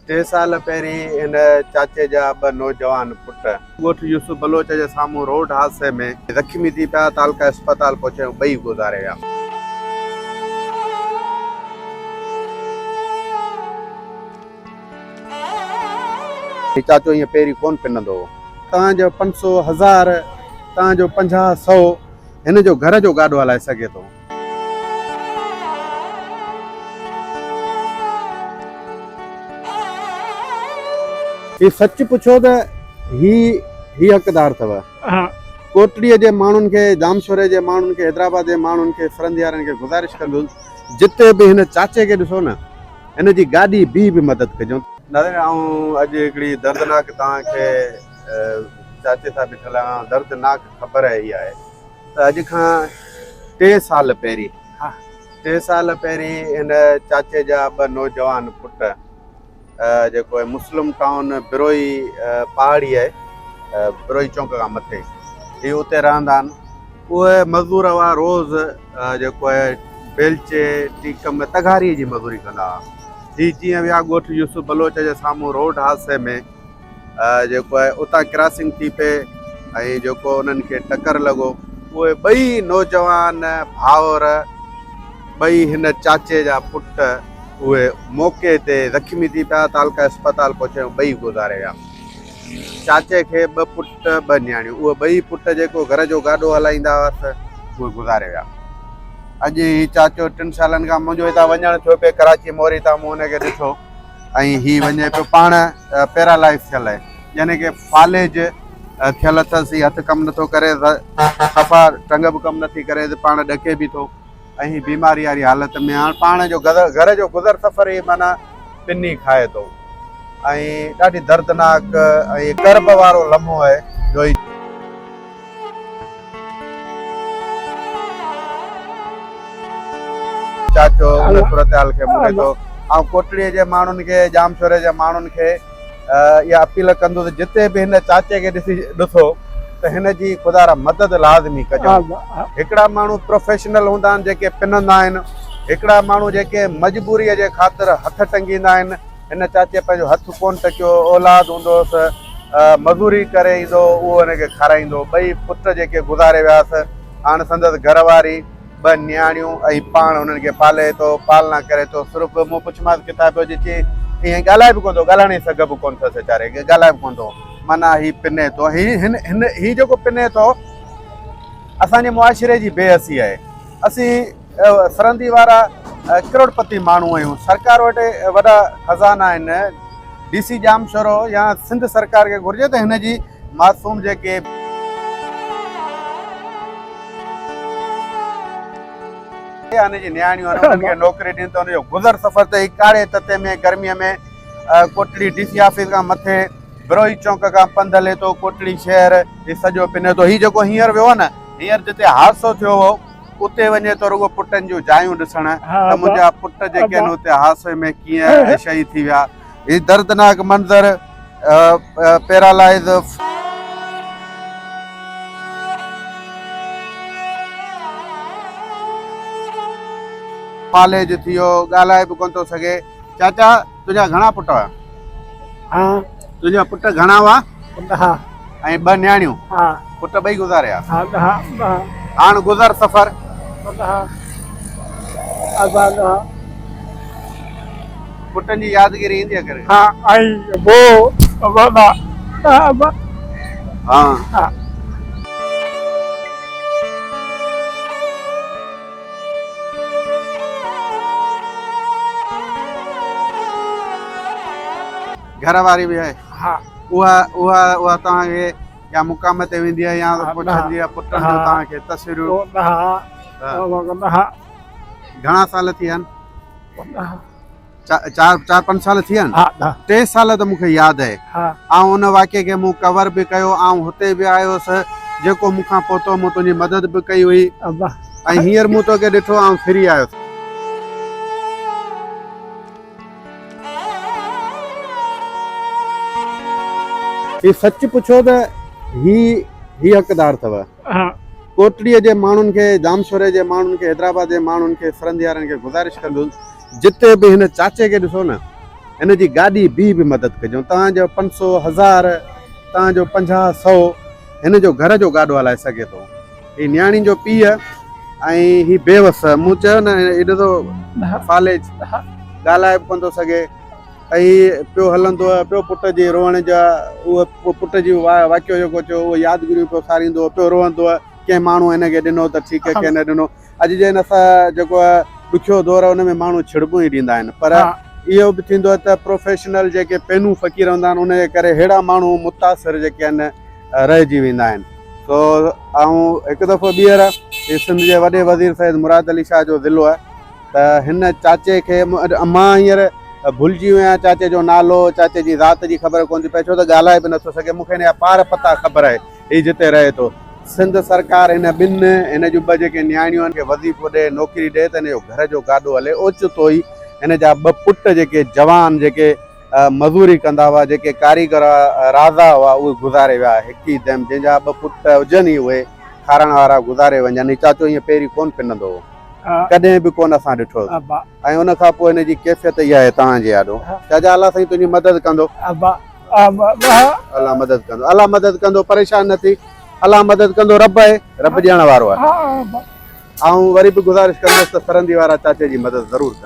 टे साल पहिरीं इन चाचे जा ॿ नौजवान पुट ॻोठ यूसुफ बलोच जे साम्हूं रोड हादसे में ज़ख़्मी थी पिया तालका अस्पताल पहुचऊं, ॿई गुज़ारे विया। चाचो ईअं पहिरीं कोन पिनंदो हो। तव्हांजो 500 1000 तव्हांजो 50 100 हिन जो घर जो गाॾो हलाए सघे थो। ही सच पुछो त ही हक़दार अथव। कोटड़ीअ जे माण्हुनि खे, जामशोरे जे माण्हुनि खे, हैदराबाद जे माण्हुनि खे, फरंदियारनि खे गुज़ारिश कंदुसि जिते बि हिन चाचे खे ॾिसो न, हिन जी गाॾी बि मदद कजो। दादा ऐं अॼु हिकिड़ी दर्दनाक तव्हांखे चाचे सां ॾिठल दर्दनाक ख़बर इहा आहे त अॼु खां 3 साल पहिरीं 3 साल पहिरीं हिन चाचे जा ॿ नौजवान पुट जेको आहे मुस्लिम टाउन बिरोई पहाड़ी आहे, बिरोई चौंक खां मथे, इहे उते रहंदा आहिनि। उहे मज़दूर हुआ, रोज़ु जेको आहे बेलचे टीक में तगारीअ जी मज़दूरी कंदा हुआ। ही जीअं विया ॻोठ यूसुफ बलोच जे साम्हूं रोड हादसे में जेको आहे उतां क्रॉसिंग थी पए ऐं जेको उन्हनि खे टकर लॻो, उहे ॿई नौजवान भाउर, ॿई हिन चाचे जा पुट, उहे मौक़े ते ज़ख़्मी थी पिया तालका अस्पताल पहुचऊं, ॿई गुज़ारे विया। चाचे खे 2 पुट 2 न्याणियूं, उहे ॿई पुट जेको घर जो गाॾो हलाईंदा हुअसि उहे गुज़ारे विया। अॼु ही चाचो 3 सालनि खां मुंहिंजो हितां वञणु थियो पिए कराची मोरी तां, मूं हुनखे ॾिठो ऐं ही वञे पियो पाण पैरालाइज़ थियल आहे, यानी कि फालेज थियल अथसि। ही हथु कमु नथो करे, सफ़ा टंग बि कमु नथी करे, पाण ॾके बि थो ऐं ही बीमारी वारी हालत में हाणे पाण जो घर जो गुज़र सफ़र ई माना पिनी खाए थो ऐं ॾाढी दर्दनाक ऐं कर्ब वारो लम्हो आहे जो ही चाचो उन सूरत हाल खे मुड़े थो। ऐं कोटड़ीअ जे माण्हुनि खे, जामशोरे जे माण्हुनि खे इहा अपील कंदुसि जिते बि हिन चाचे खे ॾिसो त हिन जी ख़ुदा मदद लाज़मी कजो। हिकिड़ा माण्हू प्रोफेशनल हूंदा आहिनि जेके पिनंदा आहिनि, हिकिड़ा माण्हू जेके मजबूरीअ जे ख़ातिर हथ टंगींदा आहिनि। हिन चाचे पंहिंजो हथु कोन टकियो, औलाद हूंदोसि, मज़ूरी करे ईंदो, उहो हिनखे खाराईंदो। ॿई पुट जेके गुज़ारे वियासीं, हाणे संदसि घरवारी, 2 न्याणियूं ऐं पाण उन्हनि खे पाले थो, पालना करे थो। सिर्फ़ु मूं पुछियोमांसि किताब जो चई ईअं ॻाल्हाए बि कोन थो, ॻाल्हाइण जी सघ बि कोन अथसि वीचारे खे, ॻाल्हाए बि कोन थो, माना ही पिने थो। ही जेको पिने थो असांजे मुआशिरे जी बेहसी आहे। असीं सरहंदी वारा करोड़पति माण्हू आहियूं, सरकार वटि वॾा खज़ाना आहिनि। DC जामशोरो या सिंध सरकार खे घुरिजे त हिन जी मासूम जेके जी न्याणियूं आहिनि उन्हनि खे नौकरी ॾियनि त हुनजो गुज़र सफ़र त काड़े तते में गर्मीअ में कोटड़ी DC ऑफिस खां मथे बिरोई चौंक खां पंधु हले थो, कोटड़ी शहर ही सॼो पिने थो। ही जेको हींअर वियो आहे न, हींअर जिते हादसो थियो हो उते वञे थो रुॻो पुटनि जूं जायूं ॾिसण त मुंहिंजा पुट जेके आहिनि उते हादसे में कीअं शहीद थी विया। ही दर्दनाक मंज़र, पैरालाइज़, फालेज थी वियो, ॻाल्हाए बि कोन थो सघे। चाचा तुंहिंजा घणा पुट हुआ? तुंहिंजा पुट घणा हुआ? ऐं 2 न्याणियूं? पुट ॿई गुज़ारिया? हाणे गुज़र सफ़र पुटनि जी यादगिरी ईंदी आहे करे? हाँ घरवारी बि आहे? उहा तव्हांखे या मुक़ाम ते वेंदी आहे या पुछंदी आहे पुटनि जो तव्हांखे तस्वीरूं? घणा साल थी विया आहिनि? 4-5 साल थी विया आहिनि? 3 साल त मूंखे यादि आहे। ऐं उन वाक़े खे मूं कवर बि कयो, ऐं हुते बि आयोसि, जेको मूंखां पहुतो मूं तुंहिंजी मदद बि कई हुई ऐं हींअर मूं तोखे ॾिठो ऐं फिरी आयुसि। ही सच पुछो त ही हक़दार अथव। कोटड़ीअ जे माण्हुनि खे, जामशोरे जे माण्हुनि खे, हैदराबाद जे माण्हुनि खे, फरंदियारनि खे गुज़ारिश कंदुसि जिते बि हिन चाचे खे ॾिसो न, इन जी गाॾी बि मदद कजो तव्हांजो 500 1000 तव्हांजो 50 100 हिन जो घर जो गाॾो हलाए सघे थो ही न्याणी जो पीउ ऐं ही बेवस मूं चयो न एॾो तो फालेज ॻाल्हाए बि कोन थो सघे ऐं पियो हलंदो आहे पियो पुट जे रोअण जा उहो पुट जी वाक्यो जेको चयो उहो यादगिरियूं पियो सारींदो पियो रोअंदो आहे कंहिं माण्हू हिनखे ॾिनो त ठीकु आहे कंहिं न ॾिनो अॼु जे हिन सां जेको आहे ॾुखियो दौर हुन में माण्हू छिड़बूं ई ॾींदा आहिनि पर इहो बि थींदो आहे त प्रोफेशनल जेके पेनू फ़क़ीर हूंदा आहिनि उनजे करे अहिड़ा माण्हू मुतासिर जेके आहिनि रहिजी वेंदा आहिनि सो ऐं हिकु दफ़ो ॿीहर हे सिंध जे वॾे वज़ीर सैयद मुराद अली शाह जो ज़िलो आहे त हिन चाचे खे मां हींअर भुलिजी वियो आहियां चाचे जो नालो चाचे जी ज़ात जी ख़बर कोन थी पए छो त ॻाल्हाए बि नथो सघे मूंखे हिन जा पार पता ख़बर आहे हीउ जिते रहे थो सिंध सरकार हिन ॿिनि हिन जूं ॿ जेके न्याणियूं आहिनि खे वज़ीफ़ो ॾे नौकिरी ॾे त हिन जो घर जो गाॾो हले ओचितो ई हिन जा 2 पुट जेके जवान जेके मज़ूरी कंदा हुआ जेके कारीगर राज़ा हुआ उहे गुज़ारे विया हिकु ई दम जंहिंजा 2 पुट हुजनि ई उहे खारण वारा गुज़ारे वञनि चाचो ईअं पहिरीं कोन पिनंदो हो कॾहिं बि कोन असां ॾिठो ऐं उन खां पोइ हिन जी कैफ़ियत इहा आहे तव्हांजे आॾो चाचा अलाह साईं तुंहिंजी मदद कंदो अलाह मदद कंदो अलाह मदद कंदो परेशान न थी अलाह मदद कंदो रब आहे रब ॾियण वारो आहे ऐं वरी बि गुज़ारिश कंदुसि त सरहंदी वारा चाचे जी मदद ज़रूरु कनि